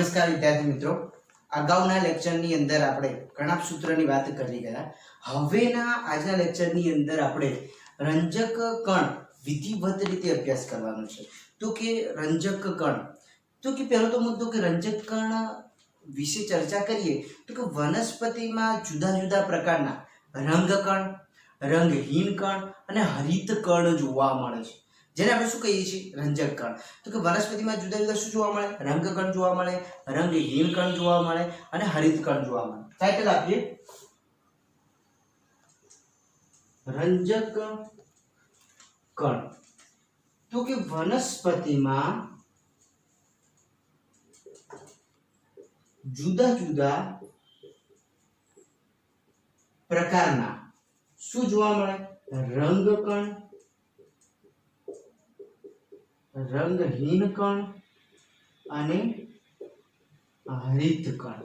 નમસ્કાર વિદ્યાર્થી મિત્રો, અગાઉના લેક્ચરની અંદર આપણે કણાપ સૂત્રની વાત કરી ગયા. હવેના આજના લેક્ચરની અંદર આપણે રંજક કણ વિધિવત રીતે અભ્યાસ કરવાનો છે. તો કે રંજક કણ, તો કે પહેલો તો મુદ્દો કે રંજક કણ વિશે ચર્ચા કરીએ તો કે વનસ્પતિમાં જુદા જુદા પ્રકારના રંગકણ, રંગહીન કણ અને હરિત કણ જોવા મળે છે, જેને આપણે શું કહીએ છીએ? રંજક કણ. તો કે વનસ્પતિમાં જુદા જુદા શું જોવા મળે? રંગકણ જોવા મળે, રંગહીન કણ જોવા મળે અને હરિત કણ જોવા મળે. ટાઇટલ આપીએ રંજક કણ. તો કે વનસ્પતિમાં જુદા જુદા પ્રકારના શું જોવા મળે? રંગકણ, રંગહીન કણ અને હરિત કણ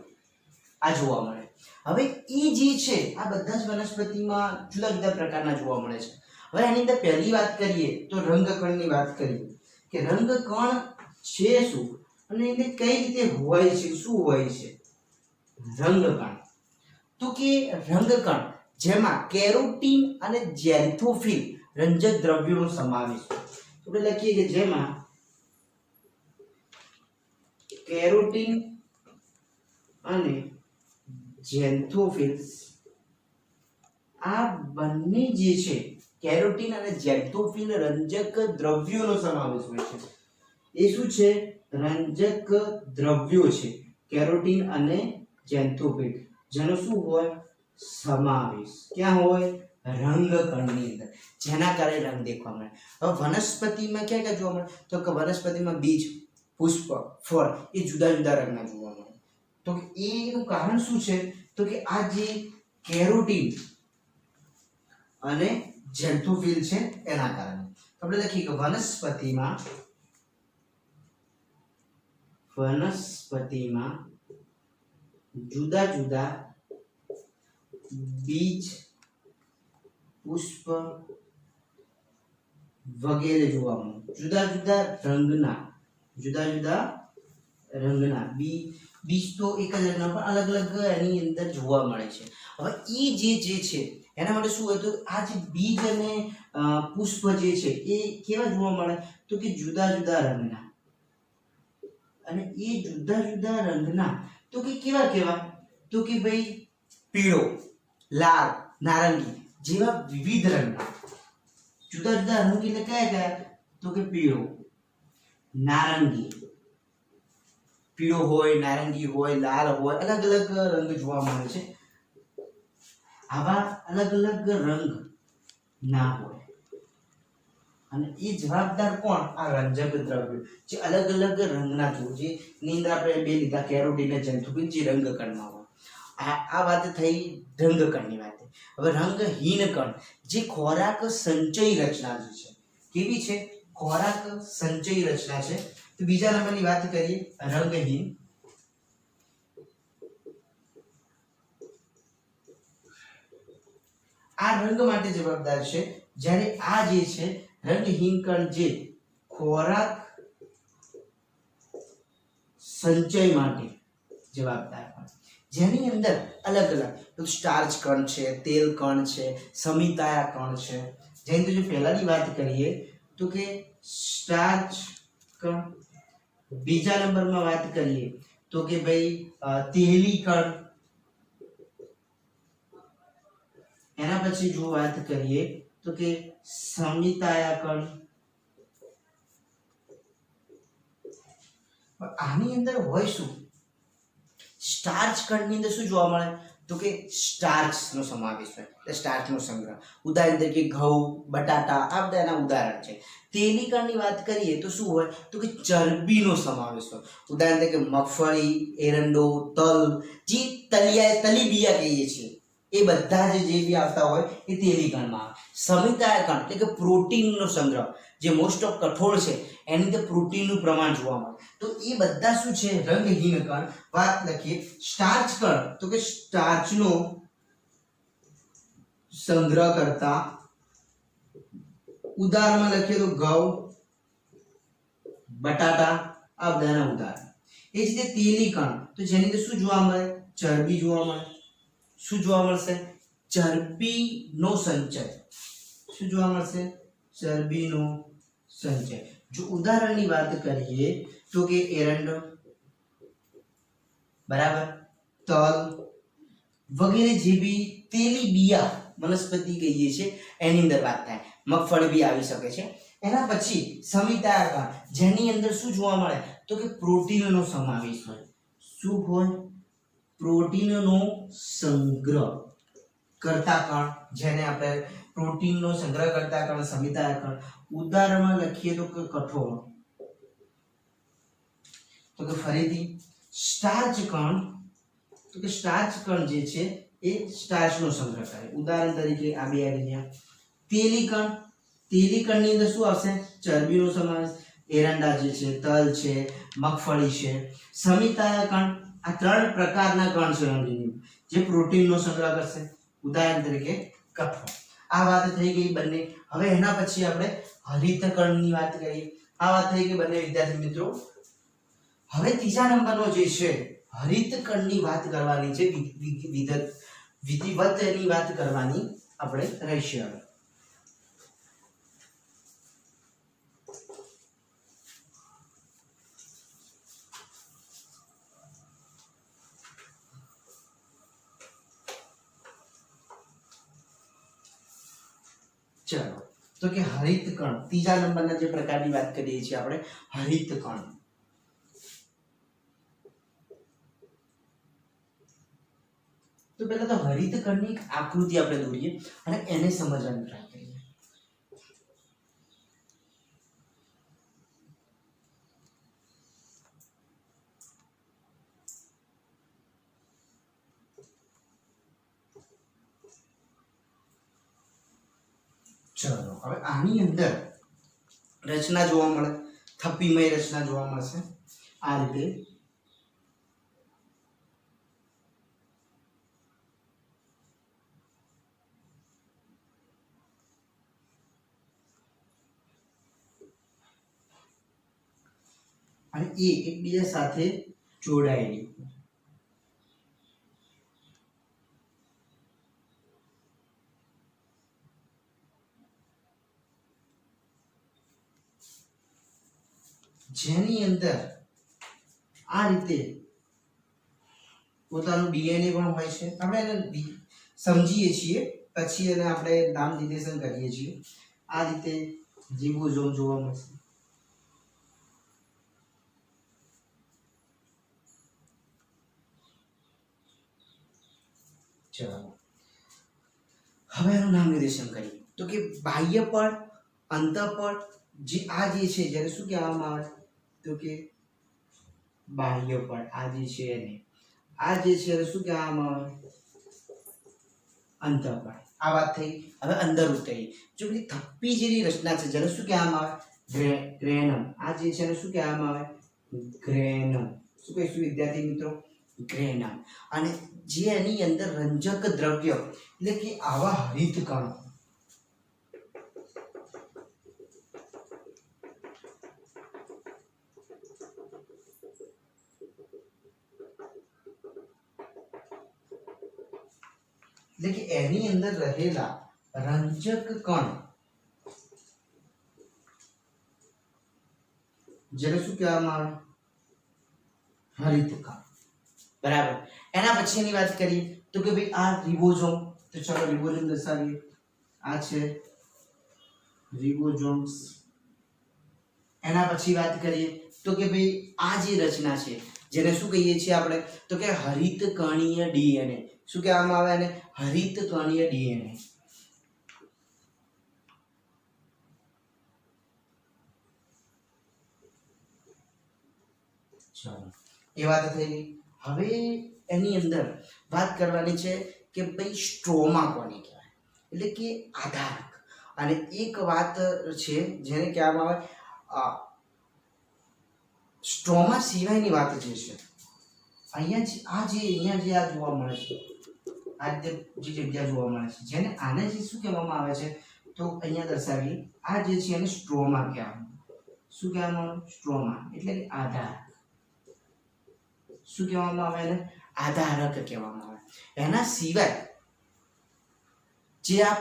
આ જોવા મળે. હવે એ જે છે આ બધા જ વનસ્પતિમાં જુદા જુદા પ્રકારના જોવા મળે છે. હવે આની અંદર પહેલી વાત કરીએ તો રંગકણની વાત કરીએ કે રંગકણ છે શું અને એને કઈ રીતે હોય છે, શું હોય છે રંગકણ? તો કે રંગકણ જેમાં કેરોટીન અને ઝેન્થોફિલ રંજક દ્રવ્યોનો સમાવેશ છે. તો આપણે લખીએ કે જેમાં કેરોટીન અને ઝેન્થોફિલ્સ આ બંને જે છે કેરોટીન અને ઝેન્થોફિલ રંજક દ્રવ્યોનો સમાવેશ હોય છે. એ શું છે? રંજક દ્રવ્યો છે કેરોટીન અને ઝેન્થોફિલ, જેનો શું હોય? સમાવેશ. ક્યાં હોય? રંગકણની અંદર, જેના કારણે રંગ દેખવા મળે. હવે વનસ્પતિમાં ક્યાં ક્યાં જોવા મળે? તો કે વનસ્પતિમાં બીજ, પુષ્પ, ફળ એ જુદા જુદા રંગના જોવા મળે. તો એનું કારણ શું છે? તો કે આ જે કેરોટીન અને ઝેન્થોફિલ છે એના કારણે. આપણે લખીએ કે વનસ્પતિમાં જુદા જુદા બીજ, પુષ્પ વગેરે જોવા મળે. જુદા જુદા રંગના બીજ તો એક જ રંગના પણ અલગ અલગ એની અંદર જોવા મળે છે. હવે એ જે છે એના માટે શું હોય? તો આ જે બીજ અને પુષ્પ જે છે એ કેવા જોવા મળે? તો કે જુદા જુદા રંગના. અને એ જુદા જુદા રંગના તો કે કેવા? તો કે ભાઈ પીળો, લાલ, નારંગી જેવા વિવિધ રંગના. જુદા જુદા રંગ એટલે કયા? તો કે પીળો, નારંગી, પીળો હોય, નારંગી હોય, લાલ હોય, અલગ અલગ રંગ જોવા મળે છે. આવા અલગ અલગ રંગ ના હોય અને એ જવાબદાર કોણ? આ રંજક દ્રવ્યો જે અલગ અલગ રંગના જોવે છે. ની અંદર આપણે બે લીધા કેરોટીન અને ઝેન્થોફિલ જે રંગકણમાં હોય. આ વાત થઈ રંગકણની વાત. હવે રંગહીન કણ જે ખોરાક સંચય રચના છે. કેવી છે? ખોરાક સંચય રચના છે. તો બીજા નંબરની વાત કરીએ રંગહીન. આ રંગ માટે જવાબદાર છે, જ્યારે આ જે છે રંગહીન કણ જે ખોરાક સંચય માટે જવાબદાર હોય, જેની અંદર અલગ અલગ સ્ટાર્ચ કણ છે, તેલ કણ છે, સમિતાયા કણ છે. જેની અંદર જો પહેલાની વાત કરીએ તો કે સ્ટાર્ચ કણ. બીજા નંબરમાં વાત કરીએ તો કે ભાઈ તેલી કણ. એના પછી જો વાત કરીએ તો કે સમિતાયા કણ. આની અંદર હોય શું? સ્ટાર્ચ કણની અંદર શું જોવા મળે? તો કે સ્ટાર્ચ નો સમાવેશ હોય, એટલે સ્ટાર્ચ નો સંગ્રહ. ઉદાહરણ તરીકે ઘઉં, બટાટા આ બધા એના ઉદાહરણ છે. તેલી કણની વાત કરીએ તો શું હોય? તો કે ચરબીનો સમાવેશ હોય. ઉદાહરણ તરીકે મગફળી, એરંડો, તલ, જે તલીબિયા કહીએ છીએ એ બધા જે બી આવતા હોય એ તેલી કણમાં આવે. સમિતાયા કણ એટલે કે પ્રોટીનનો સંગ્રહ, જે મોસ્ટ ઓફ કઠોળ છે એની અંદર પ્રોટીનનું પ્રમાણ જોવા મળે. તો એ બધા શું છે? રંગહીન કણ. વાત લખીએ સ્ટાર્ચ કણ, તો કે સ્ટાર્ચનો સંગ્રહ કરતા. ઉદાહરણમાં લખીએ તો ઘઉં, બટાટા આ બધાના ઉદાહરણ. એ જ રીતે તેલી કણ, તો જેની અંદર શું જોવા મળે? ચરબી જોવા મળે. શું જોવા મળશે? ચરબીનો સંચય. શું જોવા મળશે? ચરબીનો સંચય. જો ઉદાહરણની વાત કરીએ તો કે એરંડો, બરાબર, તલ વગેરે જેવી તેલી બિયા વનસ્પતિ કહીએ છીએ એની અંદર વાત થાય. મગફળી બી આવી શકે છે. એના પછી સમિતાયકણ, જેની અંદર શું જોવા મળે? તો કે પ્રોટીનનો સમાવેશ હોય. શું હોય? પ્રોટીનનો સંગ્રહ કરતા કણ, જેને આપણે પ્રોટીનનો સંગ્રહ કરતા કણ સમિતાયકણ. ઉદાહરણમાં લખીએ તો કે કઠોળ, તો કે ફરીથી સ્ટાર્ચ કણ, તો કે સ્ટાર્ચ કણ જે છે એ સ્ટાર્ચનો સંગ્રહ કરે. ઉદાહરણ તરીકે આ બે આવી ગયા. તેલી કણ, તેલી કણની અંદર શું આવશે? ચરબીનો સમાવેશ. એરંડા જે છે, તલ છે, મગફળી છે. સમિતાય કણ, આ ત્રણ પ્રકારના કણ છે જે પ્રોટીનનો સંગ્રહ કરશે. ઉદાહરણ તરીકે કઠોળ. આ વાત થઈ ગઈ બંને. હવે એના પછી આપણે હરિતકણની વાત કરીએ. આ વાત થઈ ગઈ બંને વિદ્યાર્થી મિત્રો. હવે ત્રીજા નંબરનો જે છે હરિતકણની વાત કરવાની છે, વિધિવત એની વાત કરવાની આપણે રહેશે. હવે ચલો, તો કે હરિતકણ, ત્રીજા નંબરના જે પ્રકારની વાત કરીએ છીએ આપણે, હરિતકણ. તો પહેલા તો હરિતકણની એક આકૃતિ આપણે દોરીએ અને એને સમજવાનો ટ્રાય કરીએ. ચલો, હવે આની અંદર રચના જોવા મળે, થપ્પીમય રચના જોવા મળશે આ રીતે. અને એ એકબીજા સાથે જોડાયેલી. જેની અંદર આ રીતે પોતાનું ડીએનએ પણ હોય છે. આપણે એને સમજીએ છીએ, પછી એને આપણે નામ નિર્દેશન કરીએ છીએ. આ રીતે રિબોઝોમ જોવા મળશે. ચલો, હવે એનું નામ નિર્દેશન કરીએ તો કે બાહ્ય પડ, અંતઃપડ. જે આ જે છે જેને શું કહેવામાં આવે? તો કે બાહ્ય પડ. આ જે છે એને, આ જે છે એને શું કહેવામાં આવે? અંતઃપડ. આ વાત થઈ. હવે અંદર ઉતરીએ. જો પેલી થપ્પી જેવી રચના છે જેને શું કહેવામાં આવે? ગ્રેનમ. આ જે છે એને શું કહેવામાં આવે? ગ્રેનમ. શું કહીશું વિદ્યાર્થી મિત્રો? ગ્રેનમ. અને જે એની અંદર રંજક દ્રવ્ય, એટલે કે આવા હરિતકણો, એટલે કે એની અંદર રહેલા રંજક કણ જેને શું કહેવામાં આવે? હરિતકણ. બરાબર. એના પછીની વાત કરીએ તો કે ભાઈ આ રિબોઝોમ. તો ચાલો રિબોઝોમ દર્શાવીએ. આ છે રિબોઝોમ્સ. એના પછી વાત કરીએ તો કે ભાઈ આ જે રચના છે જેને શું કહીએ છીએ આપણે? તો કે હરિતકણીય ડીએનએ. શું કહેવામાં આવે એને? હરિતકણીય ડીએનએ. ચાલો, એ વાત થઈ ગઈ. હવે એની અંદર વાત કરવાની છે કે ભાઈ સ્ટ્રોમા કોને કહેવાય, એટલે કે આધારક. અને એક વાત છે જેને કહેવામાં આવે સ્ટ્રોમા સિવાયની વાત જે છે, અહીંયા જે આ જોવા મળે છે, આ જે જગ્યા જોવા મળે છે, જેને આને જે શું કહેવામાં આવે છે? તો અહીંયા દર્શાવીએ. આ જે છે એને સ્ટ્રોમા કહેવામાં. શું કહેવામાં આવે? સ્ટ્રોમા એટલે કે આધાર. શું કહેવામાં આવે એને? આધારક કહેવામાં આવે. એના સિવાય જે આ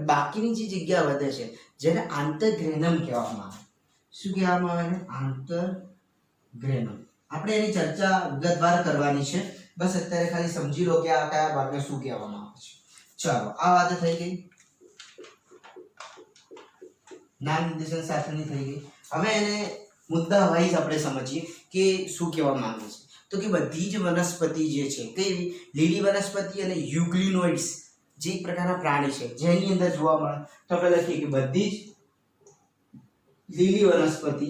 બાકીની જે જગ્યા વધે છે જેને આંતરગ્રેનમ કહેવામાં આવે. શું કહેવામાં આવે? આંતરગ્રેનમ. આપણે એની ચર્ચા વિગતવાર કરવાની છે. બસ અત્યારે ખાલી સમજી લો કે આ કયા ભાગને શું કહેવામાં આવે છે. ચાલો, આ વાત થઈ ગઈ, નામ નિર્દેશન સાથેની થઈ ગઈ. હવે એને મુદ્દા વાઇઝ આપણે સમજીએ કે શું કહેવા માંગે છે. તો કે બધી જ વનસ્પતિ જે છે કઈ લીલી વનસ્પતિ અને યુગ્લિનોઇડ્સ જે એક પ્રકારના પ્રાણી છે જેની અંદર જોવા મળે, તો આપણે લખીએ કે બધી જ લીલી વનસ્પતિ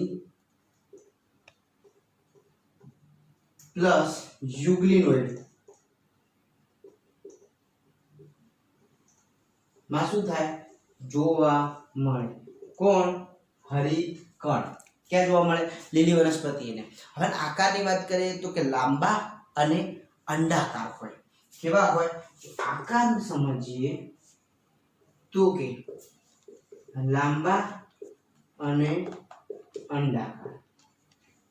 પ્લસ યુગ્લિનોઇડ માં શું થાય? જોવા મળે. કોણ? હરિતકણ. ક્યાં જોવા મળે? લીલી વનસ્પતિને. હવે આકારની વાત કરીએ તો કે લાંબા અને અંડાકાર હોય. કેવા હોય? આકાર સમજીએ તો કે લાંબા અને અંડાકાર.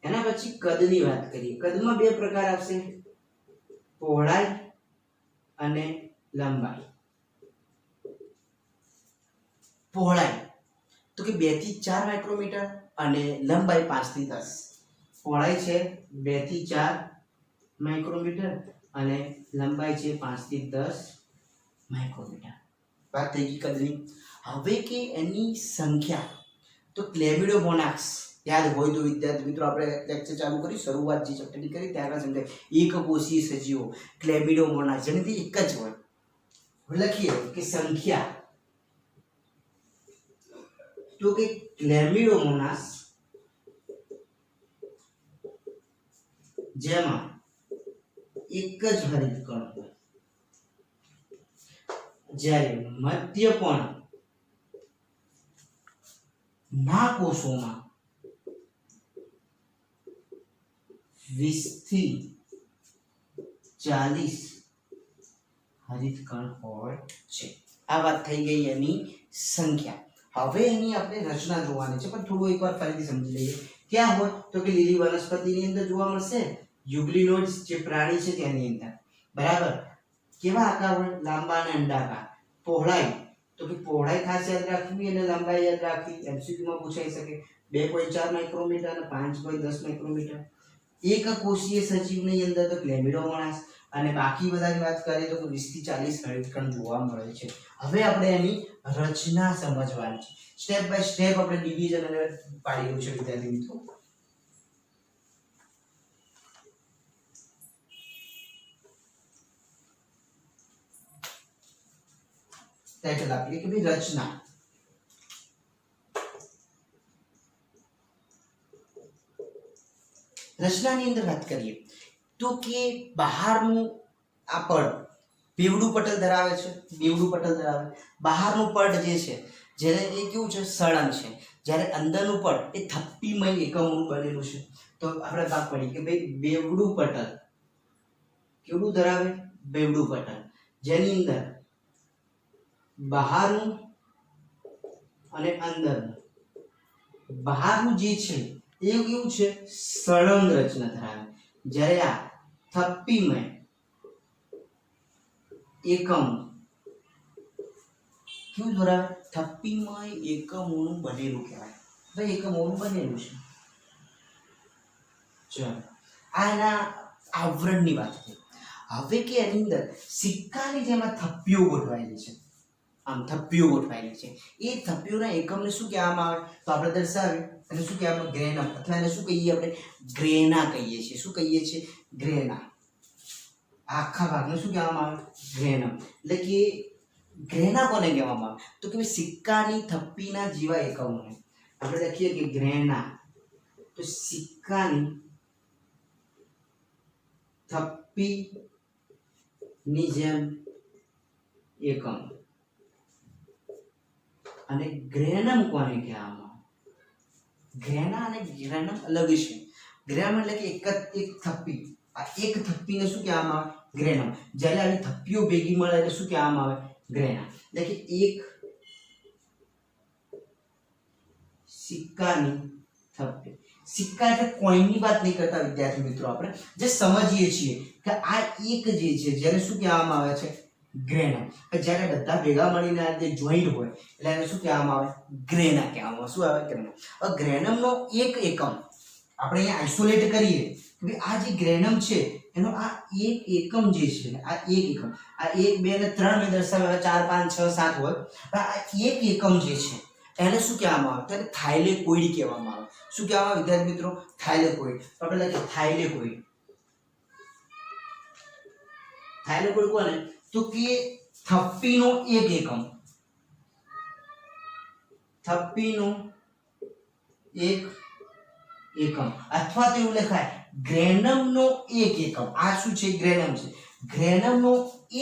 એના પછી કદની વાત કરીએ. કદમાં બે પ્રકાર આવશે, પહોળાઈ અને લંબાઈ. પહોળાઈ તો કે 2 થી 4 માઇક્રોમીટર અને લંબાઈ 5 થી 10. પહોળાઈ છે 2 થી 4 માઇક્રોમીટર અને લંબાઈ છે 5 થી 10 માઇક્રોમીટર. વાત થઈ ગઈ કદની. હવે કે એની સંખ્યા, તો ક્લેમિડોમોનાક્સ યાદ હોય તો વિદ્યાર્થી મિત્રો આપણે લેક્ચર ચાલુ કરી શરૂઆત જે ચેપ્ટરની કરી ત્યારે સમજાય એકકોષીય સજીવો ક્લેમિડોમોનાક્સ જેનાથી એક જ હોય. લખીએ કે સંખ્યા, તો કે ક્લેમિડોમોનાસ જેમાં એક જ હરિતકણ હોય, જ્યારે મધ્યપર્ણ ના કોષોમાં 20 થી 40 હરિતકણ હોય છે. આ વાત થઈ ગઈ એની સંખ્યા. હવે એની આપણે રચના જોવાની છે, પણ થોડું એકવાર ફરીથી સમજી લઈએ. ક્યાં હોય? તો કે લીલી વનસ્પતિની અંદર જોવા મળશે. યુગ્લિનોઇડ્સ જે પ્રાણી છે તેની અંદર. બરાબર. કેવા આકાર હોય? લાંબા અને અંડાકાર. પહોળાઈ તો કે પહોળાઈ ખાસ યાદ રાખવી અને લંબાઈ યાદ રાખવી. MCQ માં પૂછાઈ શકે. 2.4 માઇક્રોમીટર અને 5.10 માઇક્રોમીટર. એક કોષીય સજીવની અંદર તો ક્લેમિડોમોનાસ અને બાકી બધાની વાત કરીએ તો 20 થી 40 હરિતકણ જોવા મળે છે. હવે આપણે એની રચના સમજવાની છે. સ્ટેપ બાય સ્ટેપ આપણે ડિવિઝન અને પાડ્યું છે વિદ્યાર્થી મિત્રો. ટાઇટલ આપીએ કે ભાઈ રચના. રચનાની અંદર વાત કરીએ તો કે બહારનું આ પડ બેવડું પટલ ધરાવે છે. બેવડું પટલ ધરાવે. બહારનું પડ જે છે જ્યારે એ કેવું છે? સળંગ છે. જ્યારે અંદરનું પડ એ થપ્પીમય એકમોનું બનેલું છે. તો આપણે વાત પડી કે ભાઈ બેવડું પટલ કેવડું ધરાવે? બેવડું પટલ, જેની અંદર બહારનું અને અંદરનું. બહારનું જે છે એ કેવું છે? સળંગ રચના ધરાવે. જ્યારે આ થપ્પીમય એકમ કેવું ધરાવે? થપ્પીમય એકમોનું બનેલું કહેવાય. ભાઈ એકમોનું બનેલું છે. ચલો, આ એના આવરણની વાત થઈ. હવે કે એની અંદર સિક્કાની જેમ થપ્પીઓ ગોઠવાયેલી છે. આમ થપ્પીઓ ગોઠવાયેલી છે. એ થપ્પીઓના એકમને શું કહેવામાં આવે? તો આપણે દર્શાવીએ અને શું કહેવામાં? ગ્રેનમ, અથવા એને શું કહીએ? આપણે ગ્રેના કહીએ છીએ. શું કહીએ છીએ? ગ્રેના. આખા ભાગને શું કહેવામાં આવે? ગ્રેનમ. એટલે કે ગ્રેના કોને કહેવામાં આવે? તો કે સિક્કાની થપ્પીના જેવા એકમોને આપણે લખીએ કે ગ્રેના. તો સિક્કાની થપ્પીની જેમ એકમ. અને ગ્રેનમ કોને કહેવામાં આવે? ગ્રેના અને ગ્રેનમ અલગ છે. ગ્રેનમ એટલે કે એક થપ્પી. આ એક થપ્પીને શું કહેવામાં આવે? ગ્રેનમ. જ્યારે આવી થપ્પીઓ ભેગી મળે એટલે શું કહેવામાં આવે? ગ્રેના. એટલે કે એક સિક્કાની થપ્પી. સિક્કા એટલે કોઈનની વાત નહીં કરતા વિદ્યાર્થી મિત્રો, આપણે જે સમજીએ છીએ કે આ એક જે છે જેને શું કહેવામાં આવે છે, ગ્રેનમ. જ્યારે બધા ભેગા મળીને આ જે જોઈન્ટ હોય એટલે એને શું કહેવામાં આવે, ગ્રેના કહેવામાં આવે. શું આવે, ગ્રેનમ. હવે ગ્રેનમનો એક એકમ આપણે અહીંયા આઇસોલેટ કરીએ કે આ જે ગ્રેનમ છે એનો આ એક એકમ જે છે, આ એક એકમ, આ 1 2 અને 3 મેં દર્શાવ્યા, 4 5 6 7 હોય, આ એક એકમ જે છે એને શું કહેવામાં આવે, તેને થાઇલેકોઇડ કહેવામાં આવે. શું કહેવામાં આવે વિદ્યાર્થી મિત્રો, થાઇલેકોઇડ. તો આપણે લખીએ થાઇલેકોઇડ. થાઇલેકોઇડ કોને, તો કે થપ્પીનો એક એકમ, થપ્પીનો એક એકમ, અથવા તો એવું લખાય ગ્રેનમનો એક એકમ. આ શું છે, ગ્રેનમ છે. ગ્રેનમનો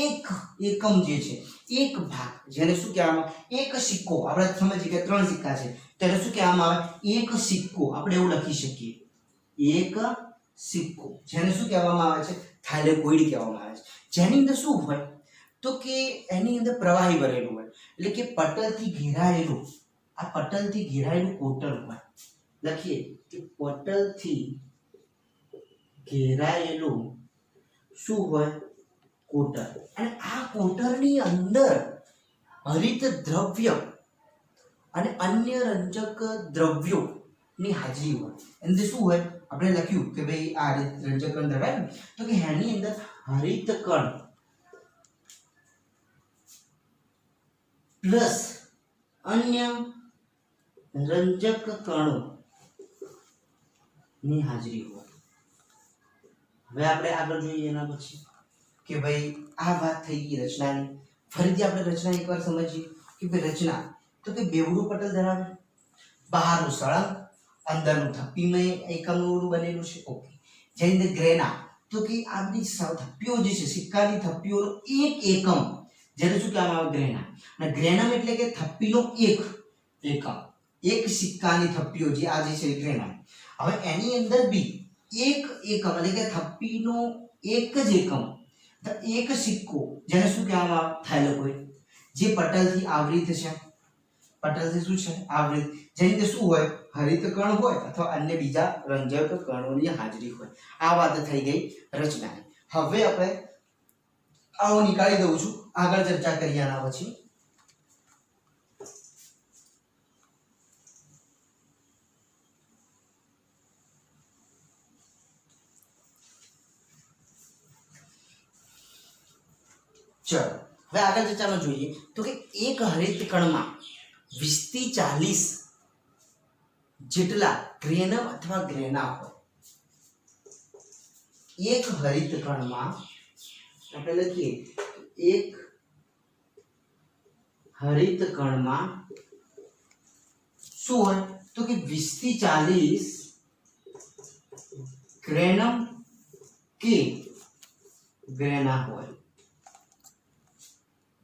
એક એકમ જે છે, એક ભાગ, જેને શું કહેવામાં આવે, એક સિક્કો. આપણે સમજીએ કે 3 સિક્કા છે, તેને શું કહેવામાં આવે, એક સિક્કો. આપણે એવું લખી શકીએ, એક સિક્કો, જેને શું કહેવામાં આવે છે, થાઇલેકોઇડ કહેવામાં આવે છે. જેની અંદર શું હોય, તો કે એની અંદર પ્રવાહી ભરેલું હોય, એટલે કે પટલથી ઘેરાયેલું, આ પટલથી ઘેરાયેલું કોટર હોય. લખીએ કે પટલથી ઘેરાયેલું શું હોય, કોટર. અને આ કોટરની અંદર હરિત દ્રવ્ય અને અન્ય રંજક દ્રવ્યોની હાજરી હોય. અંદર શું હોય, આપણે લખ્યું કે ભાઈ આ રંજક કણ ધરાવે, તો કે એની અંદર હરિત કણ પ્લસ અન્ય રંજક કણો ની હાજરી હોય. હવે આપણે આગળ જોઈએ એના પછી કે ભાઈ આ વાત થઈ ગઈ રચનાની. ફરીથી આપણે રચના એકવાર સમજીએ કે ભાઈ રચના તો કે બેવડું પટલ ધરાવે, બહારનું સળંગ, અંદરનું થપ્પીમય એકમનું બનેલું છે. ઓકે. જેની અંદર ગ્રેના તો કે આ બધી થપ્પીઓ જે છે, સિક્કાની થપ્પીઓનો એક એકમ, જેને શું કહેવામાં આવે, ગ્રેના. અને ગ્રેનમ એટલે કે થપ્પીનો એક એકમ, એક સિક્કાની થપ્પીઓ જે આ જે છે ગ્રેનમ. હવે એની અંદર બી એક એકમ એટલે કે થપ્પીનો એક જ એકમ, એક સિક્કો, જેને શું કહેવામાં આવે, થાઇલેકોઇડ, જે પટલથી આવૃત છે. પટલથી શું છે, આવૃત, જેની અંદર શું હોય, હરિત કણ હોય અથવા અન્ય બીજા રંજક કણોની હાજરી હોય. આ વાત થઈ ગઈ રચનાની. હવે આપણે આવો નીકાળી દઉં છું, આગળ ચર્ચા કરીએ આના પછી. ચલો હવે આગળ ચર્ચામાં જોઈએ તો કે એક હરિત કણમાં 20 થી 40 જેટલા ગ્રેનમ અથવા ગ્રેના હોય. એક હરિત કણમાં આપણે લખીએ એક હરિત કણમાં શું હોય, તો કે 20 થી 40 ગ્રેનમ કે ગ્રેના હોય.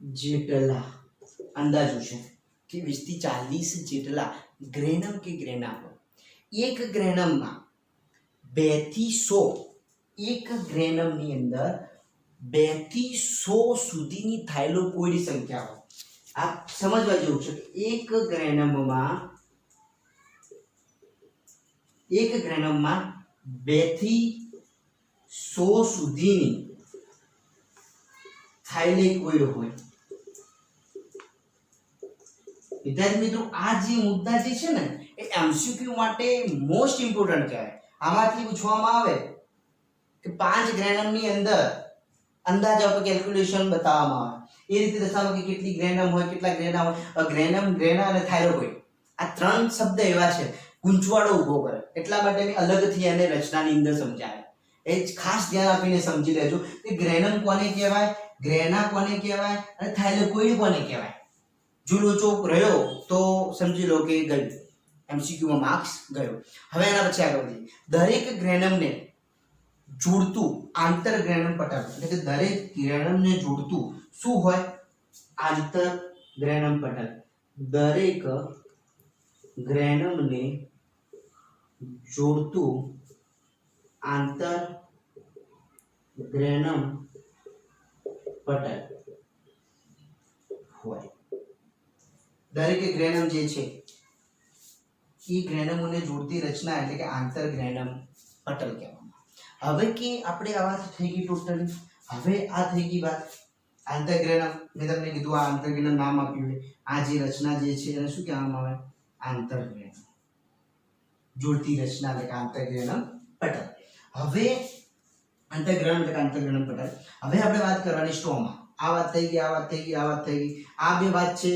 જેટલા અંદાજો છે કે 20 થી 40 જેટલા ગ્રેનમ કે ગ્રેના હોય. એક ગ્રેનમમાં 2 થી 100, એક ગ્રેનમની અંદર 2 થી 100 સુધીની થાઇલેકોઇડ સંખ્યા હોય. આ સમજવા જેવું છે કે એક ગ્રેનમમાં 2 થી 100 સુધીની થાઇલેકોઇડ હોય. વિદ્યાર્થી મિત્રો, આ જે મુદ્દા જે છે ને એ એમસીક્યુ માટે મોસ્ટ ઇમ્પોર્ટન્ટ કહેવાય. આમાંથી પૂછવામાં આવે કે 5 ગ્રેનમની અંદર અંદાજ આપો, કેલ્ક્યુલેશન બતાવવામાં આવે, એ રીતે દર્શાવો કે કેટલી ગ્રેનમ હોય, કેટલા ગ્રેના હોય. ગ્રેનમ, ગ્રેના અને થાઇલેકોઇડ આ 3 શબ્દ એવા છે ગૂંચવાડો ઊભો કરે, એટલા માટે મેં અલગથી એને રચનાની અંદર સમજાવ્યા. એ ખાસ ધ્યાન આપીને સમજી લેજો કે ગ્રેનમ કોને કહેવાય, ગ્રેના કોને કહેવાય અને થાઇલેકોઇડ કોને કહેવાય. જો લોચો રહ્યો તો સમજી લો કે ગયું, એમસીક્યુ માં માર્ક્સ ગયો. હવે એના પછી આગળ વધીએ. દરેક ગ્રેનમને જોડતું આંતર ગ્રેનમ પટલ, એટલે કે દરેક ગ્રેનમને જોડતું શું હોય, આંતર ગ્રેનમ પટલ. દરેક ગ્રેનમને જોડતું આંતર ગ્રેનમ પટલ હોય. દરેક ગ્રેનમ જે છે એ ગ્રેનમોને જોડતી રચના એટલે કે આંતરગ્રેનમ પટલ કહેવામાં. હવે કે આપણે આ વાત થઈ ગઈ ટોટલી. હવે આ થઈ ગઈ વાત આંતરગ્રેનમ. મેં તમને કીધું આ આંતરગ્રેનમ નામ આપ્યું હોય. આ જે રચના જે છે એને શું કહેવામાં આવે? આંતરગ્રેનમ. જોડતી રચના એટલે કે આંતરગ્રેનમ પટલ. હવે આંતરગ્રેનમ એટલે કે આંતરગ્રેનમ પટલ. હવે આપણે વાત કરવાની સ્ટ્રોમા. આ વાત થઈ ગઈ, આ વાત થઈ ગઈ, આ વાત થઈ ગઈ. આ બે વાત છે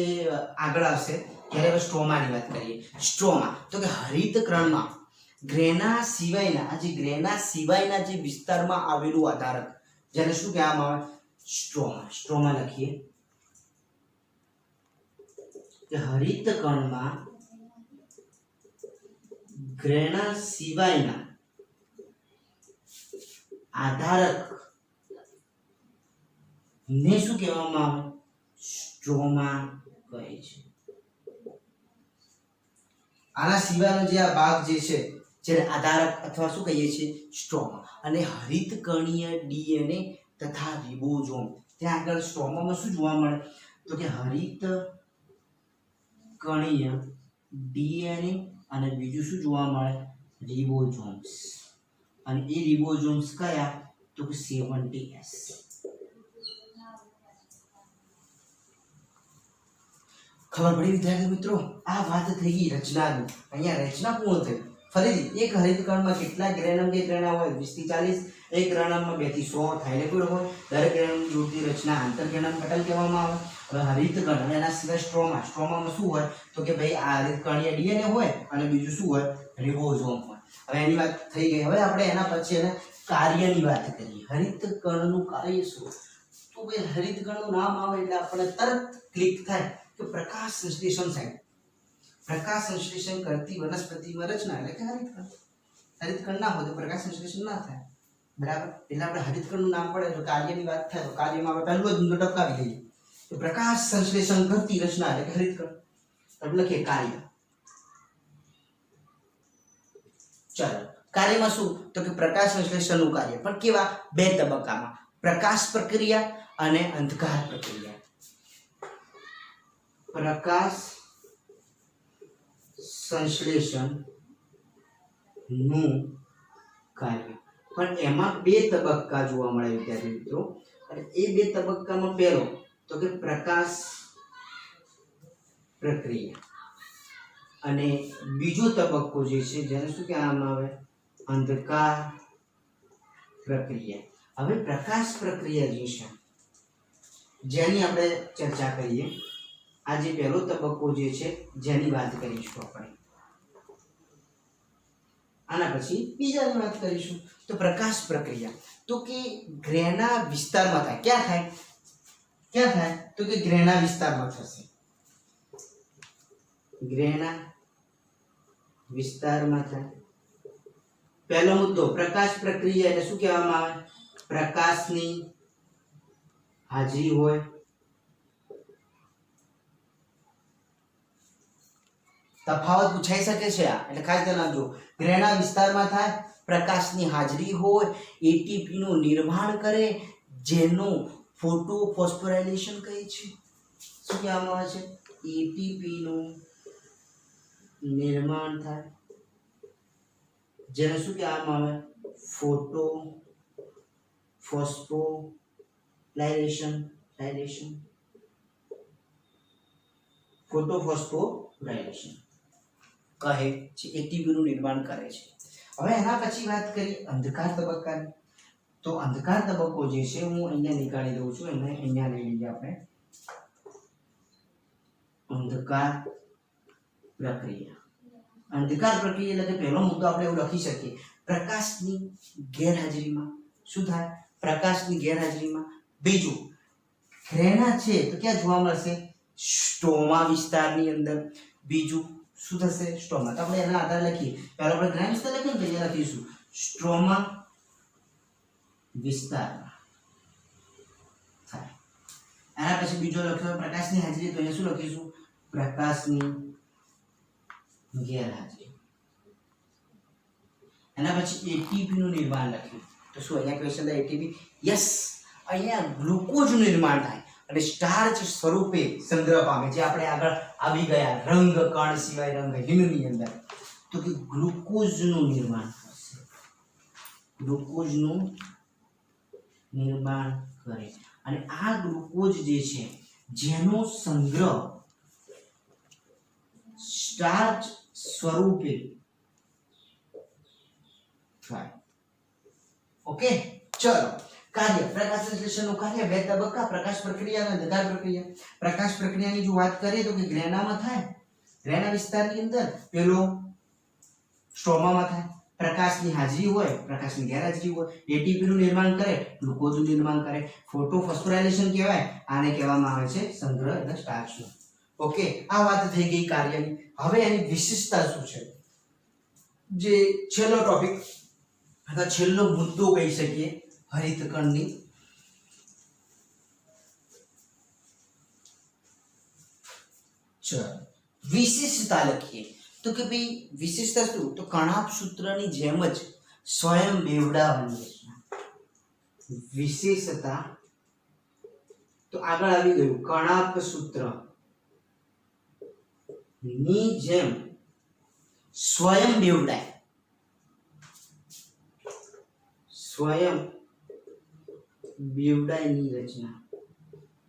આગળ આવશે ત્યારે હવે સ્ટ્રોમાની વાત કરીએ. સ્ટ્રોમા તો કે હરિતકણમાં ગ્રેના સિવાયના જે વિસ્તારમાં આવેલું આધારક જેને શું કહેવામાં આવે? સ્ટ્રોમા. સ્ટ્રોમા લખીએ કે હરિતકણમાં ગ્રેના સિવાયના આધારક ને શું કહેવામાં આવે? સ્ટ્રોમા કહે છે. આના સિવાયનો જે આ ભાગ જે છે જેને આધારક અથવા શું કહીએ છીએ? સ્ટ્રોમા. અને હરિતકણીય ડીએનએ તથા રિબોઝોમ. ત્યાં આગળ સ્ટ્રોમામાં શું જોવા મળે? તો કે હરિતકણીય ડીએનએ અને બીજું શું જોવા મળે? રિબોઝોમ્સ. અને એ રિબોઝોમ્સ કયા? તો કે 70S. ખબર પડી વિદ્યાર્થી મિત્રો? આ વાત થઈ ગઈ રચનાની. અહીંયા રચના પૂર્ણ થઈ. ફરીથી એક હરિતકણમાં કેટલા ગ્રેનમ કે ગ્રેના હોય? 20 થી 40. એક ગ્રેનમમાં 2 થી 100 થાઇલેકોઇડ હોય. દરેક ગ્રેનમ જોડતી રચના આંતરગ્રેનમ પટલ કહેવામાં આવે. હવે હરિતકણ અને એના સિવાય સ્ટ્રોમા. સ્ટ્રોમામાં શું હોય? તો કે ભાઈ આ હરિતકણીય ડીએનએ હોય અને બીજું શું હોય? રિબોઝોમ હોય. હવે એની વાત થઈ ગઈ. હવે આપણે એના પછી એને કાર્યની વાત કરીએ. હરિતકણનું કાર્ય શું? તો ભાઈ હરિતકણનું નામ આવે એટલે આપણે તરત ક્લિક થાય કે પ્રકાશ સંશ્લેષણ થાય. પ્રકાશ સંશ્લેષણ કરતી વનસ્પતિમાં રચના એટલે કે હરિતકણ. હરિતકણ ના હોય તો પ્રકાશ સંશ્લેષણ ના થાય. બરાબર? એટલે આપણે હરિતકણનું નામ પડે તો કાર્યની વાત થાય તો કાર્યમાં આપણે પહેલું જ ટપકાવી દઈએ તો પ્રકાશ સંશ્લેષણ કરતી રચના એટલે કે હરિતકણ. એટલે લખીએ કાર્ય. ચાલો કાર્યમાં શું? તો કે પ્રકાશ સંશ્લેષણનું કાર્ય. પણ કેવા? 2 તબક્કામાં. પ્રકાશ પ્રક્રિયા અને અંધકાર પ્રક્રિયા. પ્રકાશ સંશ્લેષણ નું કાર્ય. પણ એમાં 2 તબક્કા જોવા મળે વિદ્યાર્થી મિત્રો. અને એ 2 તબક્કામાં પહેલો તો કે પ્રકાશ પ્રક્રિયા અને બીજો તબક્કો જે છે જેને શું કહેવામાં આવે? અંધકાર પ્રક્રિયા. હવે પ્રકાશ પ્રક્રિયા જે છે જેની આપણે ચર્ચા કરીએ. આ જે પહેલો તબક્કો જે છે જેની વાત કરીશું આપણે. આના પછી બીજાની વાત કરીશું. તો પ્રકાશ પ્રક્રિયા તો કે ગ્રેના વિસ્તારમાં થાય. ક્યાં થાય? ક્યાં થાય? તો કે ગ્રેના વિસ્તારમાં થશે. ગ્રેના વિસ્તારમાં થાય. પહેલો મુદ્દો પ્રકાશ પ્રક્રિયા એટલે શું કહેવામાં આવે? પ્રકાશની હાજરી હોય. તફાવત પૂછાઈ શકે છે આ એટલે ખાસ ધ્યાન આપજો. ગ્રેના વિસ્તારમાં થાય, પ્રકાશની હાજરી હોય, એટીપી નું નિર્માણ કરે જેનું ફોટોફોસ્ફોરાઇલેશન કહે છે. શું કહેવામાં આવે છે? એટીપી નું નિર્માણ થાય જેને શું કહેવામાં આવે? ફોટોફોસ્ફોરાઇલેશન. ફોટોફોસ્ફોરાઇલેશન કહે છે. એટીપી નું નિર્માણ કરે છે. હવે એના પછી વાત કરીએ અંધકાર તબક્કાની. તો અંધકાર તબક્કો જે છે હું અહીંયા નીકાળી દઉં છું. એને અહીંયા લઈ લઈએ આપણે. અંધકાર પ્રક્રિયા. અંધકાર પ્રક્રિયા એટલે કે પહેલો મુદ્દો આપણે એવું લખી શકીએ પ્રકાશની ગેરહાજરીમાં. શું થાય? પ્રકાશની ગેરહાજરીમાં. બીજું ગ્રેના છે તો ક્યાં જોવા મળશે? સ્ટ્રોમા વિસ્તારની અંદર. બીજું શું થશે? સ્ટ્રોમા. તો આપણે એના આધારે લખીએ. પહેલા આપણે ગ્રેના વિસ્તાર લખીએ ને તો અહીંયા લખીશું સ્ટ્રોમા વિસ્તારમાં થાય. એના પછી બીજો લખ્યો પ્રકાશની હાજરી તો અહીંયા શું લખીશું? પ્રકાશની ગેરહાજરી. એના પછી એટીપી નું નિર્માણ લખ્યું તો શું અહીંયા ક્વેશ્ચન થાય એટીપી? યસ, અહીંયા ગ્લુકોઝનું નિર્માણ થાય અને સ્ટાર્ચ સ્વરૂપે સંગ્રહ પામે જે આપણે આગળ આવી ગયા રંગ કણ સિવાય રંગહીનની અંદર. તો કે ગ્લુકોઝનું નિર્માણ કરશે, ગ્લુકોઝનું નિર્માણ કરે. અને આ ગ્લુકોઝ જે છે જેનો સંગ્રહ સ્ટાર્ચ સ્વરૂપે થાય. ઓકે, ચલો કાર્ય, પ્રકાશ સંશ્લેષણનું કાર્ય બે તબક્કા, પ્રકાશ પ્રક્રિયા અને દગાર પ્રક્રિયા. પ્રકાશ પ્રક્રિયાની જો વાત કરીએ તો કે ગ્રેનામાં થાય, ગ્રેના વિસ્તારની અંદર પેલો સ્ટ્રોમામાં થાય. પ્રકાશની હાજરી હોય, પ્રકાશની ગેરહાજરી હોય, એટીપી નું નિર્માણ કરે, ગ્લુકોઝનું નિર્માણ કરે. ફોટોફોસ્ફોરાયલેશન કહેવાય, આને કહેવામાં આવે છે સંગ્રહ એટલે સ્ટાર્ચનો. ઓકે, આ વાત થઈ ગઈ કાર્યની. હવે એની વિશેષતા શું છે, જે છેલ્લો ટોપિક અથવા છેલ્લો મુદ્દો કહી શકીએ હરિતકણની. ચલો વિશેષતા લખીએ તો કે ભાઈ વિશેષતા શું, તો કણાપ સૂત્રની જેમ જ સ્વયં બેવડાવાની રચના. વિશેષતા તો આગળ આવી ગયું, કણાપ સૂત્ર ની જેમ સ્વયં બેવડાય, સ્વયં બેવડાયની રચના,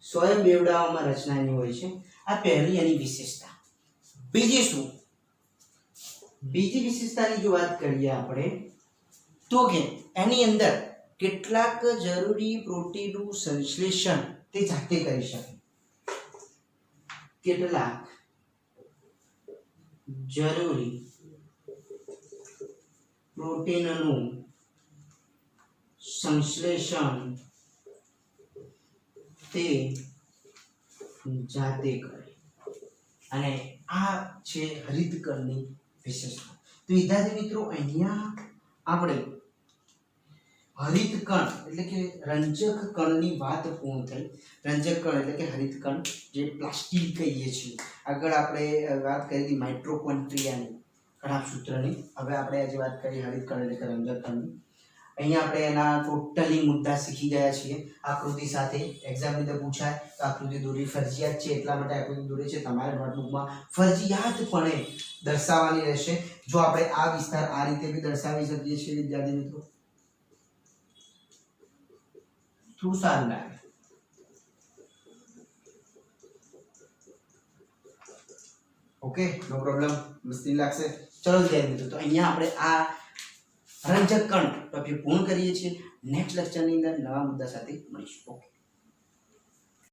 સ્વયં બેવડાવવામાં રચનાની હોય છે. આ પહેલી એની વિશેષતા. બીજી શું, બીજી વિશેષતાની જો વાત કરીએ આપણે તો કે એની અંદર કેટલાક જરૂરી પ્રોટીનનું સંશ્લેષણ તે જાતે કરી શકે. કેટલાક જરૂરી પ્રોટીનનું સંશ્લેષણ તે જાતે કરે. અને આ છે હરિતકણની વિશેષતા. તો વિદ્યાર્થી મિત્રો, અહીંયા આપણે હરિતકણ એટલે કે રંજક કણની વાત પૂર્ણ થઈ. રંજક કણ એટલે કે હરિતકણ, જે પ્લાસ્ટિક કહીએ છીએ. આગળ આપણે વાત કરી હતી માઇટોકોન્ડ્રિયાની, કણાપ સૂત્રની. હવે આપણે આજે વાત કરી હરિતકણ એટલે કે રંજક કણની. અહીંયા આપણે એના ટોટલી મુદ્દા શીખી ગયા છીએ. આકૃતિ સાથે એક્ઝામની અંદર પૂછાય તો આકૃતિ દોરવી ફરજિયાત છે, એટલા માટે આકૃતિ દોરી છે. તમારે નોટબુકમાં ફરજિયાતપણે દર્શાવવાની રહેશે. જો આપણે આ વિસ્તાર આ રીતે બી દર્શાવી શકીએ છીએ વિદ્યાર્થી મિત્રો, થોડું સારું લાગે. ઓકે, નો પ્રોબ્લેમ, મસ્તી લાગશે. ચલો વિદ્યાર્થી મિત્રો, તો અહીંયા આપણે આ રંજક કણ ટોપિક પૂર્ણ કરીએ છીએ. નેક્સ્ટ લેક્ચરની અંદર નવા મુદ્દા સાથે મળીશું. ઓકે.